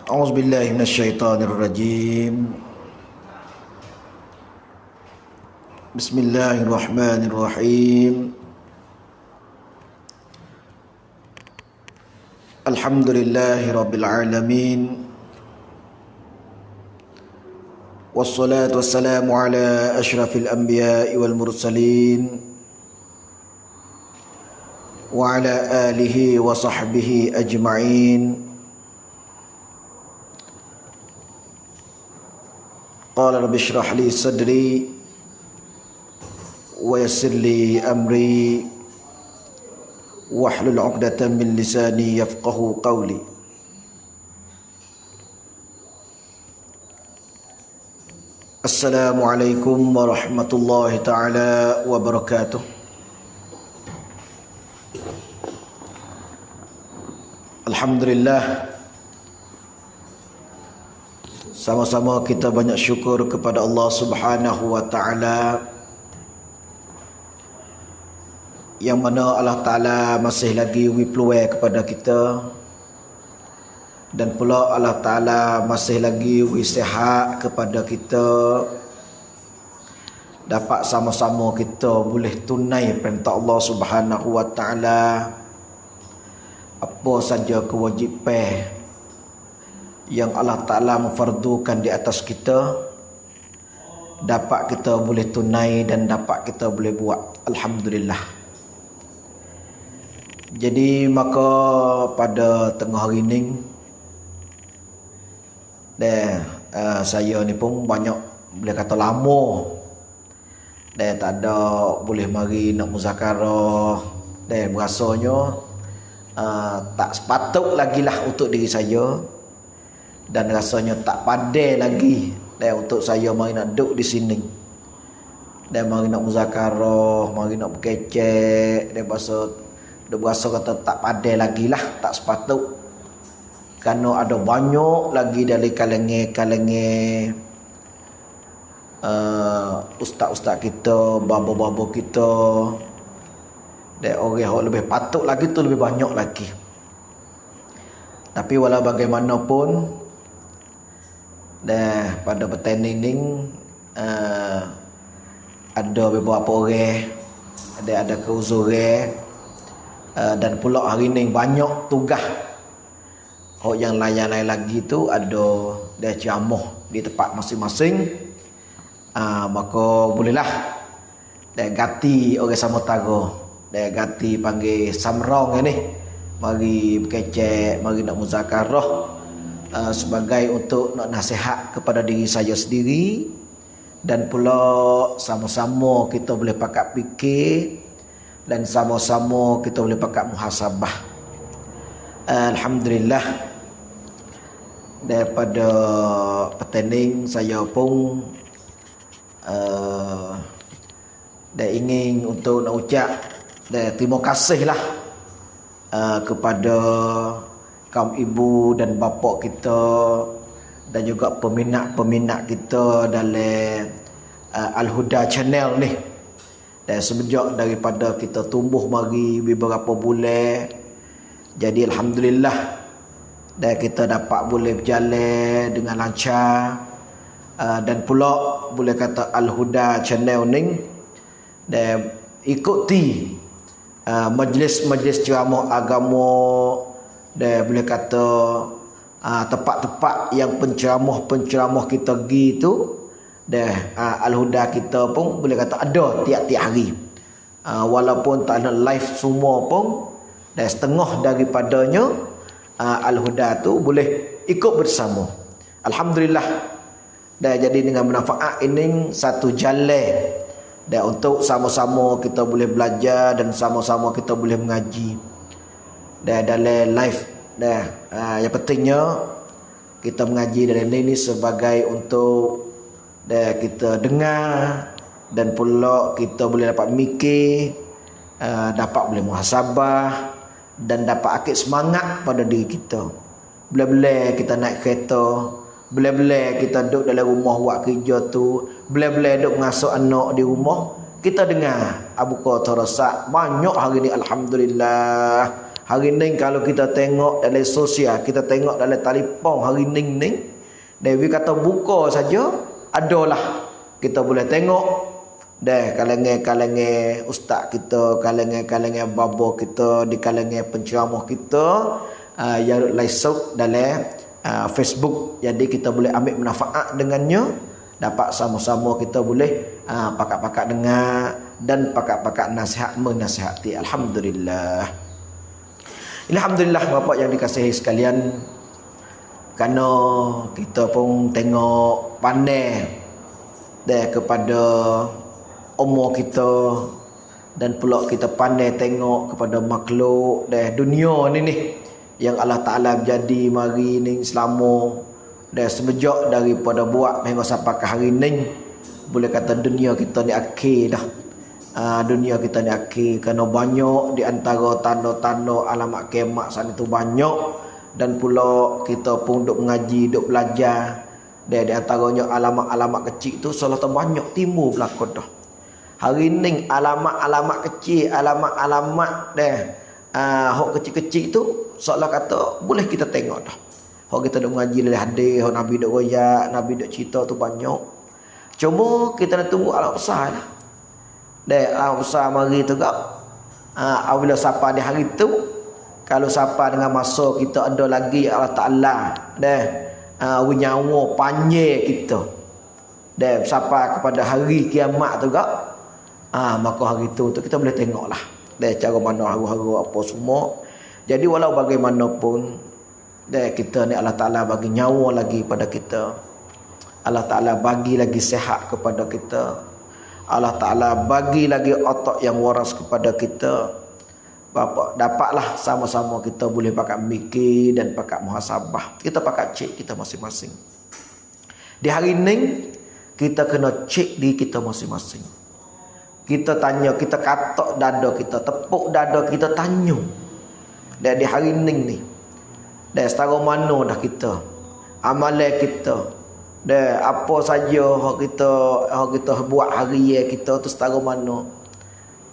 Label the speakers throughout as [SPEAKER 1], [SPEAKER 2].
[SPEAKER 1] أعوذ بالله من الشيطان الرجيم. بسم الله الرحمن الرحيم. الحمد لله رب العالمين، والصلاة والسلام على أشرف الأنبياء والمرسلين وعلى آله وصحبه أجمعين. قال رب اشرح لي صدري ويسر لي أمري واحلل عقدة من لساني يفقه قولي. السلام عليكم ورحمة الله تعالى وبركاته. Alhamdulillah, sama-sama kita banyak syukur kepada Allah Subhanahu wa taala, yang mana Allah Taala masih lagi peluang kepada kita, dan pula Allah Taala masih lagi sihat kepada kita, dapat sama-sama kita boleh tunai perintah Allah Subhanahu wa taala. Apa saja kewajipan yang Allah Ta'ala memfardukan di atas kita, dapat kita boleh tunai dan dapat kita boleh buat. Alhamdulillah. Jadi maka pada tengah hari ini, saya ni pun banyak boleh kata lama tak ada boleh mari nak muzakarah, berasanya tak sepatut lagi lah untuk diri saya, dan rasanya tak pandai lagi untuk saya mari nak duduk di sini dan mari nak muzakarah, mari nak berkecek, dan berasa kata tak pandai lagi lah, tak sepatut. Kerana ada banyak lagi dari kalangan ustaz-ustaz kita, babo-babo kita, dan orang yang lebih patut lagi tu lebih banyak lagi. Tapi walau bagaimanapun, pada petang ini ada beberapa orang ada keuzuran, dan pula hari ini banyak tugas yang lain-lain lagi tu ada dia ceramah di tempat masing-masing. Maka bolehlah dia ganti orang samotara, dia ganti panggil samrong ni, mari berkecek, mari nak muzakarah, sebagai untuk nak nasihat kepada diri saya sendiri, dan pula sama-sama kita boleh pakat fikir, dan sama-sama kita boleh pakat muhasabah. Alhamdulillah, daripada petang saya pun dah ingin untuk nak ucap terima kasihlah kepada kaum ibu dan bapa kita, dan juga peminat-peminat kita dalam Al-Huda channel ni. Dan semenjak daripada kita tumbuh mari beberapa bulan, jadi alhamdulillah dan kita dapat boleh berjalan dengan lancar, dan pula boleh kata Al-Huda channel ni dan ikuti majlis-majlis ceramah agama, dan boleh kata tempat-tempat yang penceramah-penceramah kita pergi tu, dan Al-Huda kita pun boleh kata ada tiap-tiap hari. Walaupun tak ada live semua pun, dan setengah daripadanya Al-Huda tu boleh ikut bersama. Alhamdulillah. Dan jadi dengan manfaat ini satu jalan, dan untuk sama-sama kita boleh belajar dan sama-sama kita boleh mengaji. Dan dalam live, yang pentingnya kita mengaji dalam ini sebagai untuk kita dengar, dan pula kita boleh dapat mikir, dapat boleh muhasabah, dan dapat akid semangat pada diri kita. Bila-bila kita naik kereta, bila-bila kita duduk dalam rumah buat kerja tu, bila-bila duduk mengasuh anak di rumah, kita dengar Abu Qatar Rasak banyak hari ni. Alhamdulillah, Hari ni kalau kita tengok dalam sosial, kita tengok dalam telefon hari ni, Dewi kata buka saja, adalah kita boleh tengok dah kalangan-kalangan ustaz kita, kalangan-kalangan babo kita, di kalangan penceramah kita yang live dalam Facebook. Jadi kita boleh ambil manfaat dengannya, dapat sama-sama kita boleh pakak-pakak dengar dan pakak-pakak nasihat menasihati. Alhamdulillah. Alhamdulillah bapak yang dikasihi sekalian, kerana kita pun tengok pandai kepada umur kita, dan pula kita pandai tengok kepada makhluk dunia ni yang Allah Ta'ala jadi mari ni selama semenjak daripada buat hingga sampai ke hari ni. Boleh kata dunia kita ni akhir dah. Dunia kita ni akhir, kerana banyak di antara tanda-tanda alamat kiamat sana tu banyak, dan pula kita pun duk mengaji, duk belajar. Dan di antaranya alamat-alamat kecil tu salah tu banyak timbul berlaku dah. Hari ni alamat-alamat kecil, alamat-alamat hak kecil-kecil tu seolah kata boleh kita tengok dah. Hak kita duk mengaji dari hadis, hak Nabi duk royak, Nabi duk cerita tu banyak. Cuma kita nak tunggu alam besar lah. Alam besar mari tu kak. Apabila siapa di hari tu, kalau siapa dengan masa kita ada lagi Allah Ta'ala nyawa panjang kita, siapa kepada hari kiamat tu kak, maka hari tu kita boleh tengok lah cara mana haru-haru apa semua. Jadi walau bagaimanapun kita ni Allah Ta'ala bagi nyawa lagi pada kita, Allah Ta'ala bagi lagi sehat kepada kita, Allah Ta'ala bagi lagi otak yang waras kepada kita. Bapak dapatlah sama-sama kita boleh pakai mikir dan pakai muhasabah. Kita pakai cek kita masing-masing. Di hari ini kita kena cek diri kita masing-masing. Kita tanya, kita katok dada kita, tepuk dada kita, tanya. Dan di hari ini ni, dan setara mana dah kita, amalan kita, dan apa saja yang kita buat hari kita tu setara mana.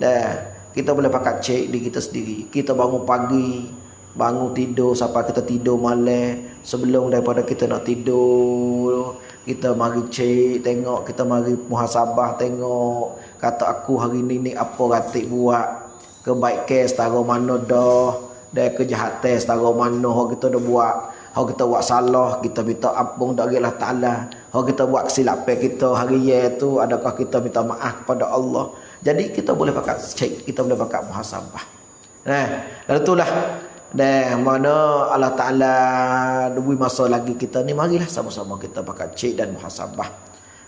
[SPEAKER 1] Dan kita boleh pakai cek diri kita sendiri. Kita bangun pagi, bangun tidur sampai kita tidur malam, sebelum daripada kita nak tidur, kita mari cek, tengok, kita mari muhasabah, tengok kata aku hari ni apa ratik buat, kebaikan setara mana dah, dan kejahatan setara mana hak kita dah buat. Hak kita buat salah, kita minta ampun dari Allah Ta'ala. Hak kita buat kesilapan kita hari tu, adakah kita minta maaf kepada Allah. Jadi kita boleh pakai cek, kita boleh pakai muhasabah. Lalu itulah mana Allah Ta'ala dua masa lagi kita ni, marilah sama-sama kita pakai cek dan muhasabah.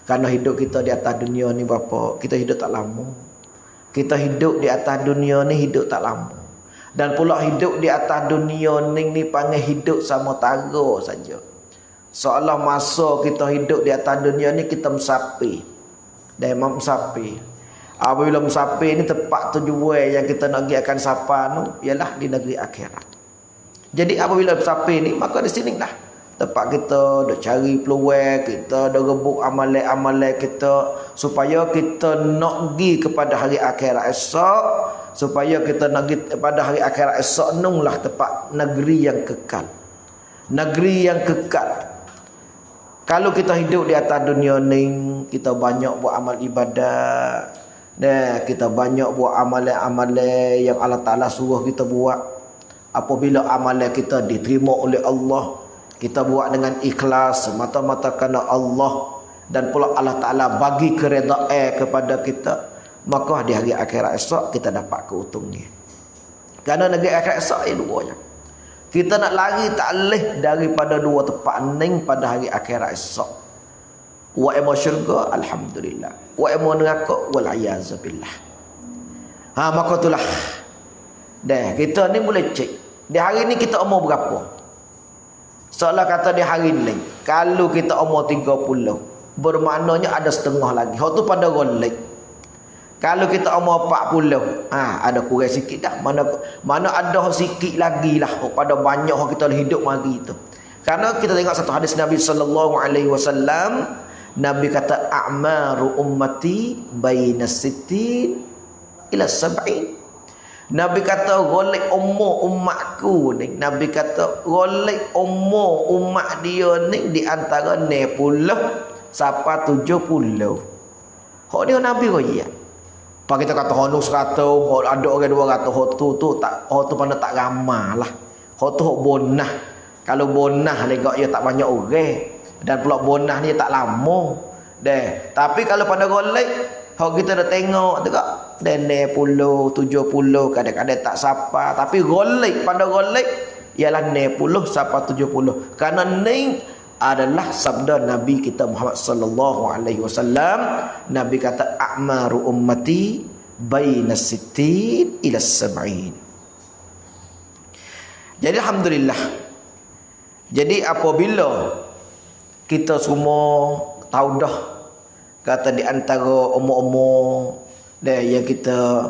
[SPEAKER 1] Kerana hidup kita di atas dunia ni berapa, kita hidup tak lama. Kita hidup di atas dunia ni hidup tak lama. Dan pula hidup di atas dunia ni panggil hidup sama tara saja. Seolah masa kita hidup di atas dunia ni kita musafir. Dan memang musafir. Apabila musafir ni tepat tujuan yang kita nak pergi akan sapa tu ialah di negeri akhirat. Jadi apabila musafir ni, maka di sini lah tempat kita duk cari peluang, kita duk rebut amalan-amalan kita supaya kita nak pergi kepada hari akhirat esok, supaya kita nak pergi pada hari akhirat esok nunglah tempat negeri yang kekal. Negeri yang kekal. Kalau kita hidup di atas dunia ni, kita banyak buat amal ibadat, kita banyak buat amalan-amalan yang Allah Ta'ala suruh kita buat. Apabila amalan kita diterima oleh Allah, kita buat dengan ikhlas semata-mata kerana Allah, dan pula Allah Ta'ala bagi keredaan kepada kita, maka di hari akhirat esok kita dapat keuntungan. Kerana negeri akhirat esok dua je. Kita nak lari tak leh daripada dua tempat ni pada hari akhirat esok. Wa emo syurga, alhamdulillah. Wa emo neraka, wal-iyazubillah. Maka itulah. Kita ni boleh cek. Di hari ni kita umur berapa? Seolah kata di hari ni, kalau kita umur 30, bermaknanya ada setengah lagi. Hak tu pada golek. Kalau kita umur 40, ada kurang sikit dah. Mana ada sikit lagi lah pada banyak kita hidup mari tu. Karena kita tengok satu hadis Nabi SAW, Nabi kata a'maru ummati baina sittin ila sab'in. Nabi kata golek umur umatku ni. Nabi kata golek umur umat dia ni di antara 60 sampai 70. Hak dia Nabi royak. Pak kita kata honung 100, ada orang 200, hak tu tak, hak tu pandai tak ramah lah. Hak tu hak bonah. Kalau bonah legak dia tak banyak orang. Dan pula bonah ni tak lama. Deh, tapi kalau pada golek, hak kita dah tengok tu kak, dan 60, 70 kadang-kadang tak sapa, tapi golek pada golek ialah 60 sampai 70. Karena ni adalah sabda Nabi kita Muhammad sallallahu alaihi wasallam. Nabi kata a'maru ummati baina 60 ila 70. Jadi alhamdulillah. Jadi apabila kita semua tahu dah kata di antara umur-umur yang kita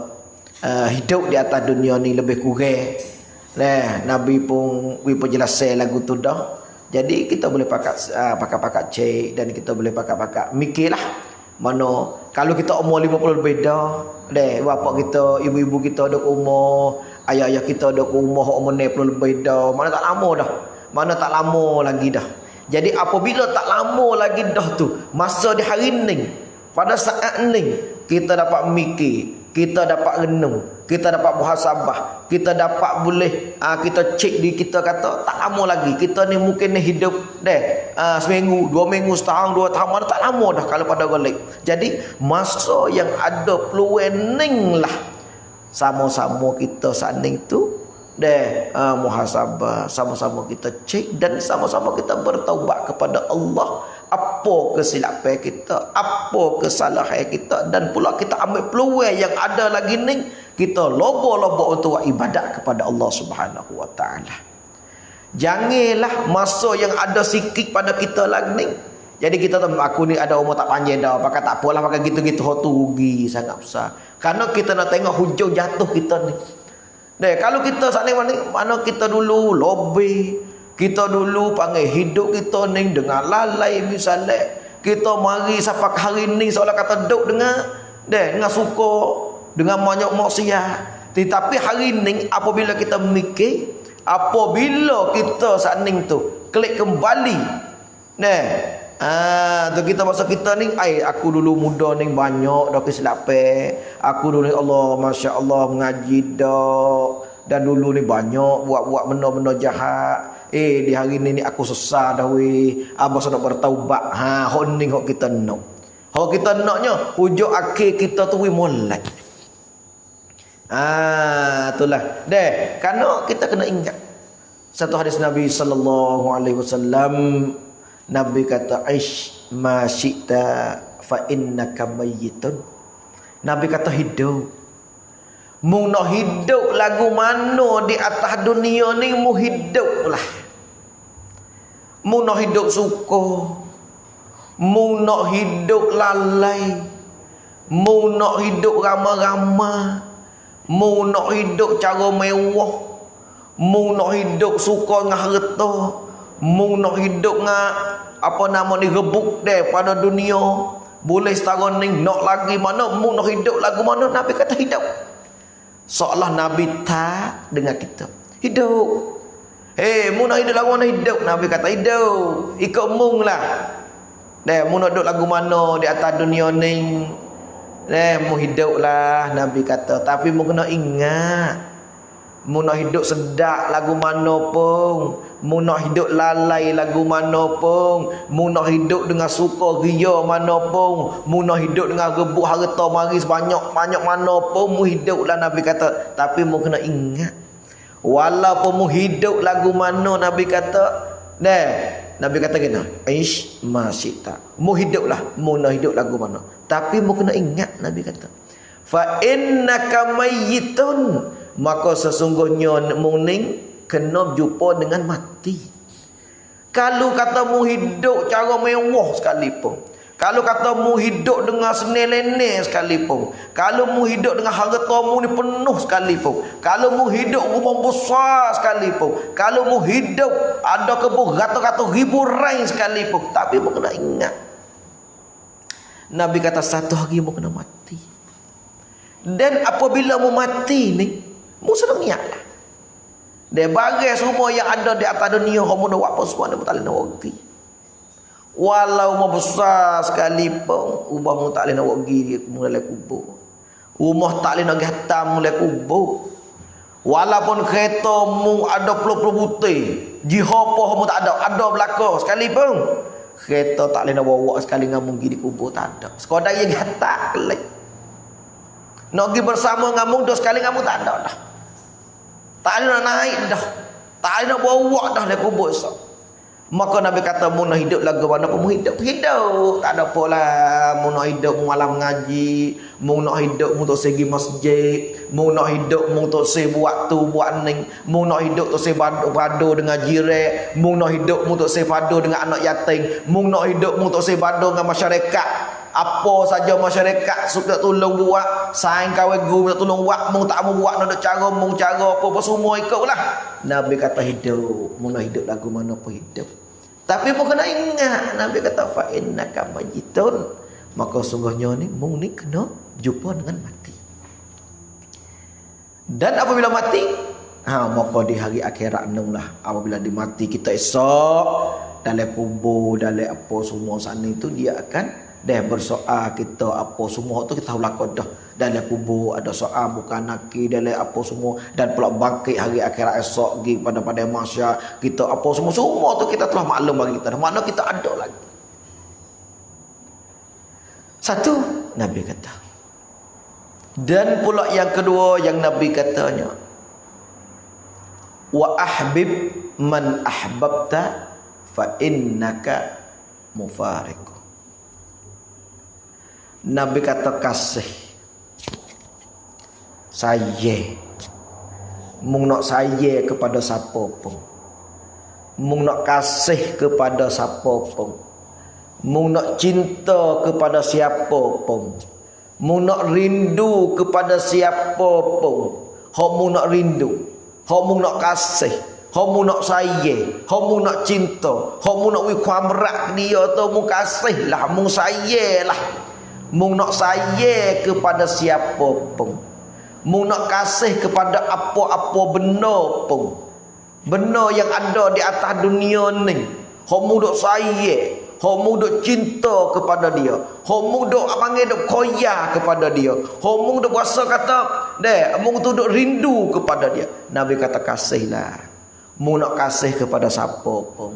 [SPEAKER 1] hidup di atas dunia ni lebih kurang. Nabi pun jelasin lagu tu dah. Jadi kita boleh pakat cek dan kita boleh pakat mikirlah mana kalau kita umur 50 lebih dah, bapak kita, ibu-ibu kita ada umur, ayah-ayah kita ada umur 60 lebih dah, mana tak lama dah. Mana tak lama lagi dah. Jadi apabila tak lama lagi dah tu, masa di hari ni, pada saat ni kita dapat mikir, kita dapat renung, kita dapat muhasabah, kita dapat boleh kita cek di kita kata tak lama lagi kita ni mungkin ni hidup seminggu, 2 minggu, setahun, 2 tahun, mana tak lama dah kalau pada golek. Jadi masa yang ada planning lah sama-sama kita sanding tu muhasabah, sama-sama kita cek dan sama-sama kita bertaubat kepada Allah apa kesilapan kita, apa kesalahan kita, dan pula kita ambil peluang yang ada lagi ni kita lobo-lobo untuk ibadat kepada Allah Subhanahu wa taala. Janganlah masa yang ada sikit pada kita lagi ni. Jadi kita tahu aku ni ada umur tak panjang dah, pakai tak apalah pakai gitu-gitu tu rugi sangat besar. Karena kita nak tengok hujung jatuh kita ni. Kalau kita saat ni mana kita dulu lobby, kita dulu panggil hidup kita ni dengan lalai misalnya, kita mari sampai hari ni seolah kata duduk dengan suka, dengan banyak maksiat. Tetapi hari ni apabila kita mikir, apabila kita saat ni tu klik kembali, tu kita masa kita ni, aku dulu muda ni banyak dah kesilapan. Aku dulu Allah Masya Allah mengaji dah, dan dulu ni banyak buat benda-benda jahat. Di hari ni aku sesat dah weh. Abang nak bertaubat. Hak ni hak kita nak. Hak kita naknya hujung akhir kita tu molek. Itulah. Kerana kita kena ingat satu hadis Nabi sallallahu alaihi wasallam. Nabi kata aish ma syi'ta fa innaka mayyitun. Nabi kata hidup. Mu nak hidup lagu mana di atas dunia ni, mu hiduplah. Mu nak hidup suka, mu nak hidup lalai, mu nak hidup ramah-ramah, mu nak hidup cara mewah, mu nak hidup suka dengan harta, mu nak hidup dengan rebuk pada dunia. Boleh setara ni nak lagi mana, mu nak hidup lagu mana. Nabi kata hidup. Seolah Nabi tak dengan kita. Hidup. Mu nak hidup lagu mana, hidup. Nabi kata hidup. Ikut mung lah. Mu nak hidup lagu mana di atas dunia ni. Mu hidup lah. Nabi kata. Tapi mu kena ingat. Mu nak hidup sedap lagu mana pun. Mu nak hidup lalai lagu mana pun. Mu nak hidup dengan suka ria mana pun. Mu nak hidup dengan rebut harta maris banyak mana pun. Mu hidup lah Nabi kata. Tapi mu kena ingat. Walaupun mu hidup lagu mana Nabi kata. Nabi kata gini. Aish masyita. Mu hidup lah. Mu nak hidup lagu mana. Tapi mu kena ingat Nabi kata. Fa innaka mayyitun. Maka sesungguhnya mu ni kena jumpa dengan mati. Kalau kata mu hidup cara mewah sekalipun, kalau kata mu hidup dengan senelene sekalipun, kalau mu hidup dengan harta mu ni penuh sekalipun, kalau mu hidup rumah besar sekalipun, kalau mu hidup ada kebun ratus-ratus ribu rai sekalipun, tapi mu kena ingat Nabi kata satu hari mu kena mati. Dan apabila mu mati ni, Mu sedang niat lah. Dia bagai semua yang ada di atas dunia, kamu nak buat apa semua, dia tak boleh nak pergi. Walau rumah besar sekalipun, rumah mu tak boleh nak pergi mulai kubur. Rumah tak boleh nak pergi hantar mulai kubur. Walaupun kereta mu ada puluh-puluh putih, jihopoh mu tak ada belakang sekalipun, kereta tak boleh nak bawa sekali dengan mu pergi di kubur, tak ada. Sekadar yang hantar kelak. Nak pergi bersama dengan mu, sekali dengan mu tak ada dah. Tak ada nak naik dah. Tak ada nak bawa dah dari kubur esok. Maka Nabi kata, mu nak hidup lagu mana pun mu hidup. Hidup. Tak ada apa lah. Mu nak hidup mu malam mengaji. Mu nak hidup mu tak segi masjid. Mu nak hidup mu tak segi buat tu buat ni. Mu nak hidup tak segi padu dengan jiran. Mu nak hidup mu tak segi padu dengan anak yatim. Mu nak hidup mu tak segi padu dengan masyarakat. Apa saja masyarakat suka tolong buat, saing kawan guru nak tolong buat, mu tak mau buat nak cara mu cara apa semua ikutlah. Nabi kata hidup, mu nak hidup lagu mana pun hidup. Tapi mu kena ingat, Nabi kata fa innaka majitun. Maka sungguhnya ni mu ni kena jumpa dengan mati. Dan apabila mati, maka di hari akhirat lah. Apabila dimati kita esok dalam kubur, dalam apa semua sana itu, dia akan dia bersoal kita apa semua tu kita tahu lakon dah. Dalam kubur ada soal bukan naki, dalam apa semua, dan pula bangkit hari akhirat esok pergi pada mahsyar kita apa semua tu kita telah maklum bagi kita. Mana kita ada lagi. Satu Nabi kata. Dan pula yang kedua yang Nabi katanya, wa ahbib man ahbabta fa innaka mufariq. Nabi kata kasih saya, mung nak saya kepada siapa pun, mung nak kasih kepada siapa pun, mung nak cinta kepada siapa pun, mung nak rindu kepada siapa pun, hok mung nak rindu, hok mung nak kasih, hok mung nak saya, hok mung nak cinta, hok mung nak wiความรัก dia tu mung kasih lah, mung saya lah. Mung nak saya kepada siapa pun, mung nak kasih kepada apa-apa benda pun, benda yang ada di atas dunia ni, hok mung duk saya, hok mung duk cinta kepada dia, hok mung duk panggil duk koya kepada dia, hok mung duk puasa kata deh, mung tu duk rindu kepada dia. Nabi kata kasihlah. Mung nak kasih kepada siapa pun,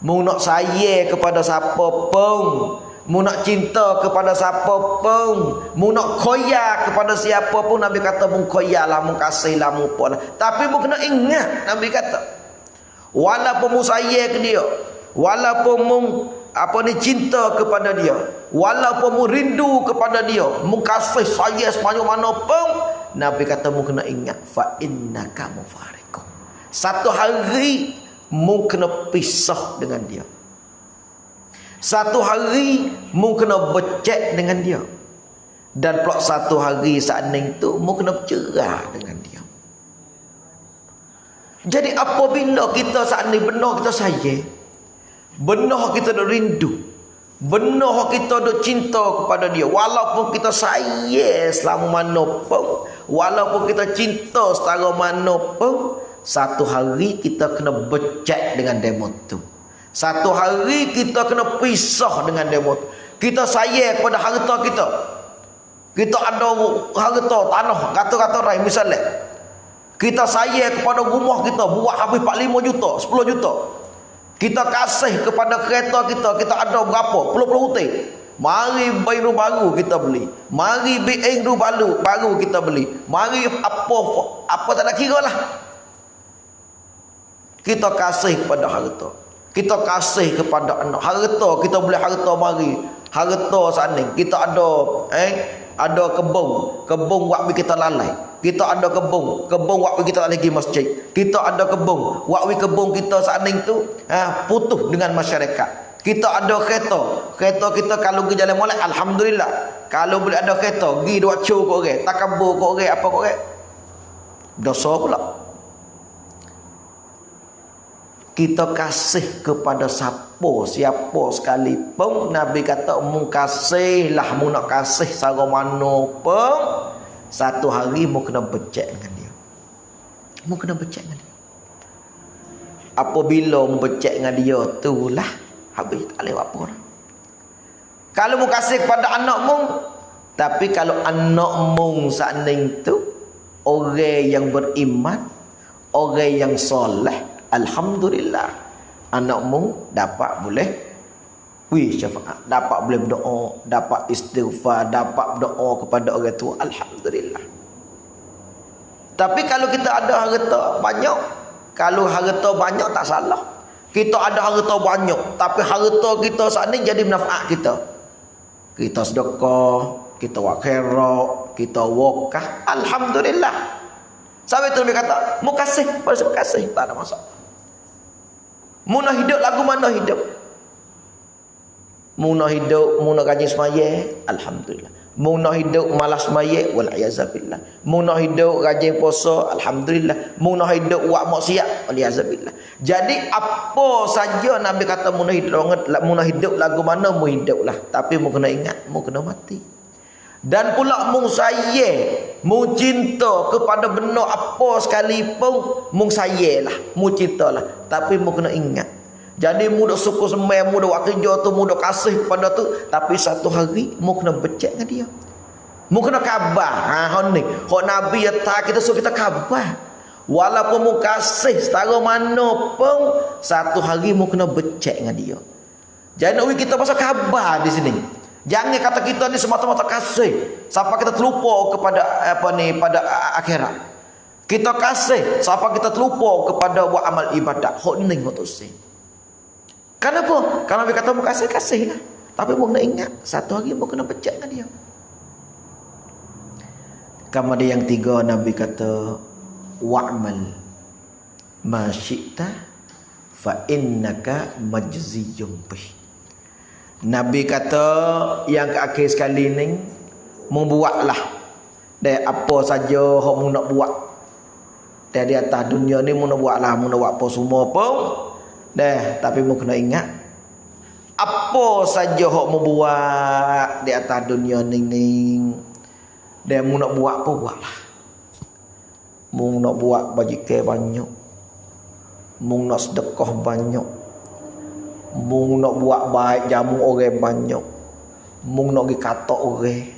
[SPEAKER 1] mung nak saya kepada siapa pun, mu nak cinta kepada siapa pun, mu nak koya kepada siapa pun, Nabi kata mu koyalah, mu kasihlah, mu apalah. Tapi mu kena ingat, Nabi kata walaupun mu sayang ke dia, walaupun mu cinta kepada dia, walaupun mu rindu kepada dia, mu kasih sayang sebanyak mana pun, Nabi kata mu kena ingat fa innaka mufariq. Satu hari mu kena pisah dengan dia. Satu hari mu kena becek dengan dia. Dan pula satu hari saat itu mu kena bercerai dengan dia. Jadi apabila kita saat ini benar kita sayang, benar kita dah rindu, benar kita dah cinta kepada dia, walaupun kita sayang selama mana pun, walaupun kita cinta setara mana pun, satu hari kita kena becek dengan demo tu. Satu hari kita kena pisah dengan demo. Kita sayang kepada harta kita. Kita ada harta tanah, kata-kata rai misalnya. Kita sayang kepada rumah kita, buat habis 45 juta, 10 juta. Kita kasih kepada kereta kita, kita ada berapa? Puluh-puluh hutang. Mari bairu baru kita beli. Mari BNU baru kita beli. Mari apa tak ada kira lah. Kita kasih kepada harta. Kita kasih kepada anak. Harta kita boleh harta mari. Harta sana kita ada kebun buat kita lalai. Kita ada kebun buat kita tak lagi masjid. Kita ada kebun kita sana itu putus dengan masyarakat. Kita ada kereta kita kalau pergi jalan molek alhamdulillah. Kalau boleh ada kereta pergi dua cu kau orang, takabur kau orang, apa kau orang. Dosa pula. Kita kasih kepada siapa sekalipun, Nabi kata mu kasihlah, mu nak kasih sara mana pun, satu hari mu kena becek dengan dia. mu kena becek dengan dia. Apabila mu becek dengan dia, itulah habis tak boleh apa dah. Kalau mu kasih kepada anak mu, tapi kalau anak mu seandainya tu orang yang beriman, orang yang soleh, alhamdulillah, anak mu dapat boleh syafaat, dapat boleh berdoa, dapat istighfar, dapat berdoa kepada orang tua, alhamdulillah. Tapi kalau kita ada harta banyak, kalau harta banyak tak salah. Kita ada harta banyak, tapi harta kita saat ni jadi manfaat kita. Kita sedekah, kita buat khairat, kita wakaf, alhamdulillah. Sampai tu Nabi kata, mu kasih, pada siapa kasih, tak ada masalah. Mu nak hidup lagu mana hidup? Mu nak hidup, mu nak gaji semaya, alhamdulillah. Mu nak hidup malas semaya, wal-iazabillah. Mu nak hidup rajin puasa, alhamdulillah. Mu nak hidup buat maksiat, wal-iazabillah. Jadi apa saja Nabi kata mu nak hidup lagu mana mu hiduplah. Tapi mu kena ingat, mu kena mati. Dan pula mu sayang, mu cinta kepada benda apa sekalipun, mu sayanglah, mu cintalah. Tapi mu kena ingat. Jadi mu dak suku semai, mu dak buat kerja tu, mu dak kasih kepada tu, tapi satu hari mu kena becek dengan dia. Mu kena khabar. Ha ni, hak Nabi ya tak kita suruh kita khabar. Walaupun mu kasih setara mana pun, satu hari mu kena becek dengan dia. Jadi kita pasal khabar di sini. Jangan kata kita ni semata-mata kasih sampai kita terlupa kepada pada akhirat. Kita kasih sampai kita terlupa kepada buat amal ibadat. Hak ni hak tu sih. Kenapa? Karena Nabi kata mu kasih lah. Tapi mu kena ingat, satu hari mu kena becek dengan dia. Kemudian yang tiga Nabi kata, wa'mal ma syi'ta fa innaka majziyun bih. Nabi kata yang ke akhir sekali ni, mu buatlah dan apa saja hak mu nak buat. Dan di atas dunia ni mu nak buatlah, mu nak buat apa semua pun. Tapi mu kena ingat, apa saja hak mu buat di atas dunia ni, dan mu nak buat apa buatlah. Mu nak buat bajikan banyak, mu nak sedekah banyak, mu nak buat baik jamu orang banyak, mu nak pergi kata orang,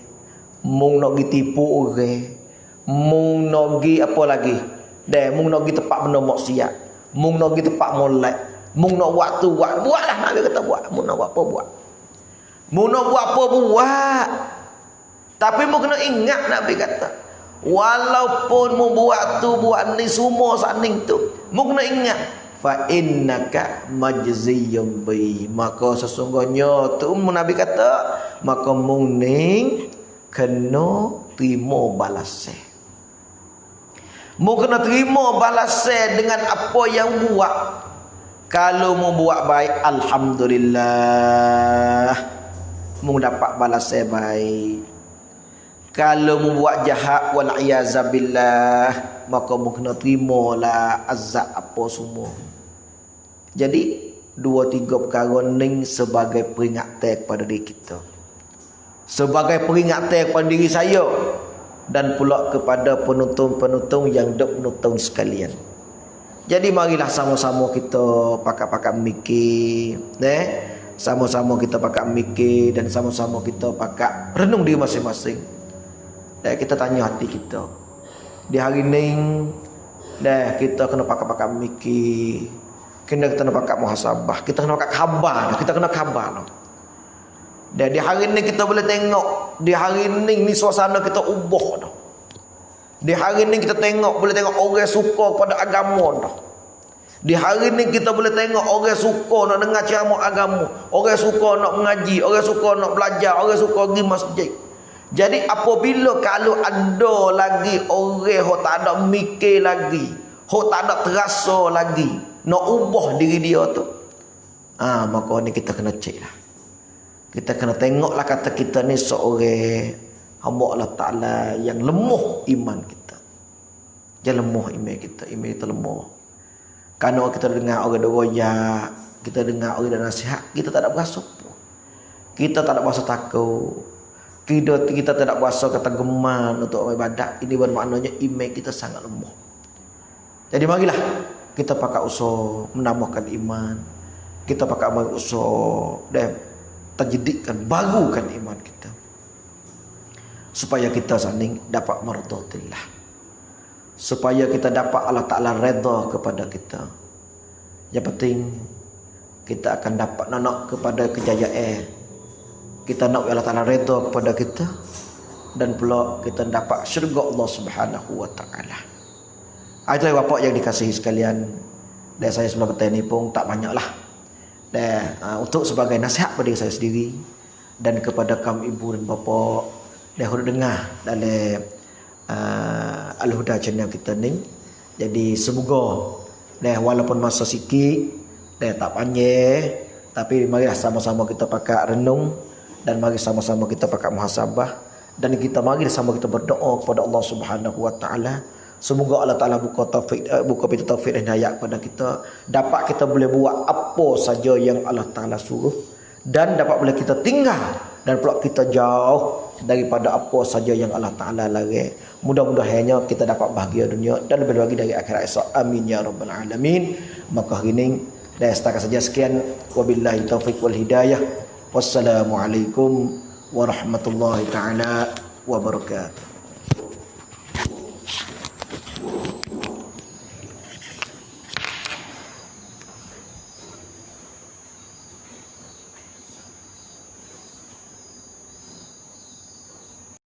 [SPEAKER 1] mu nak pergi tipu orang, mu nak pergi apa lagi, dan mu nak pergi tempat benda maksiat, mu nak pergi tempat molek. Mu nak buat tu buatlah. Nabi kata buat. Mu nak buat apa buat. Mu nak buat apa buat. Tapi mu kena ingat Nabi kata, walaupun mu buat tu buat ni semua saning tu, mu kena ingat, fa innaka majziyun bi. Maka sesungguhnya tu Nabi kata, maka mu ni kena terima balasan. Mu kena terima balasan dengan apa yang buat. Kalau mu buat baik, alhamdulillah, mu dapat balasan baik. Kalau mu buat jahat, wal-iazabillah, maka mu kena terimalah azab apa semua. Jadi 2-3 perkara ni sebagai peringatan kepada diri kita, sebagai peringatan kepada diri saya, dan pula kepada penonton-penonton yang dok menonton sekalian. Jadi marilah sama-sama kita pakat-pakat mikir, sama-sama kita pakat mikir, dan sama-sama kita pakat renung diri masing-masing. Dan kita tanya hati kita, di hari ni, kita kena pakat-pakat mikir, kita kena pakat muhasabah, kita kena pakat khabar, kita kena khabar. Dan di hari ni kita boleh tengok, di hari ni suasana kita ubah dah. Di hari ni kita boleh tengok orang suka pada agama dah. Di hari ni kita boleh tengok orang suka nak dengar ceramah agama, orang suka nak mengaji, orang suka nak belajar, orang suka pergi masjid. Jadi apabila kalau ada lagi orang yang tak ada mikir lagi, yang tak ada terasa lagi, nak ubah diri dia tu, maka ni kita kena cek lah. Kita kena tengoklah kata kita ni seorang hamba Allah Ta'ala yang lemah iman kita. Jangan lemah iman kita lemah. Kerana kita dengar orang royak, kita dengar orang dan nasihat, kita tak ada berasa pun. Kita tak ada berasa takut. Kita tak ada berasa kata geman untuk ibadat. Ini bermaknanya iman kita sangat lemah. Jadi marilah kita pakai usaha menambahkan iman. Kita pakai usaha dan terjedikkan, barukan iman kita. Supaya kita saling dapat mardatillah. Supaya kita dapat Allah Ta'ala redha kepada kita. Yang penting kita akan dapat nak kepada kejayaan. Kita nak Allah Ta'ala redha kepada kita. Dan pula kita dapat syurga Allah Subhanahu wa Ta'ala. Itulah bapak yang dikasihi sekalian. Dan saya sebelah kata ini pun tak banyaklah. Dan untuk sebagai nasihat pada saya sendiri dan kepada kaum ibu dan bapa yang hendak dengar dalam Al-Huda channel kita ni. Jadi semoga walaupun masa sikit tak panjang, tapi mari sama-sama kita pakai renung dan mari sama-sama kita pakai muhasabah dan kita mari sama kita berdoa kepada Allah Subhanahu wa Ta'ala. Semoga Allah Ta'ala buka pintu taufik dan hidayah kepada kita. Dapat kita boleh buat apa saja yang Allah Ta'ala suruh. Dan dapat boleh kita tinggal. Dan pula kita jauh daripada apa saja yang Allah Ta'ala larang. Mudah-mudahannya kita dapat bahagia dunia dan lebih lagi dari akhirat esok. Amin ya rabbal alamin. Maka hari ini dan setakat saja sekian. Wabillahi taufiq wal hidayah. Wassalamualaikum warahmatullahi ta'ala wabarakatuh.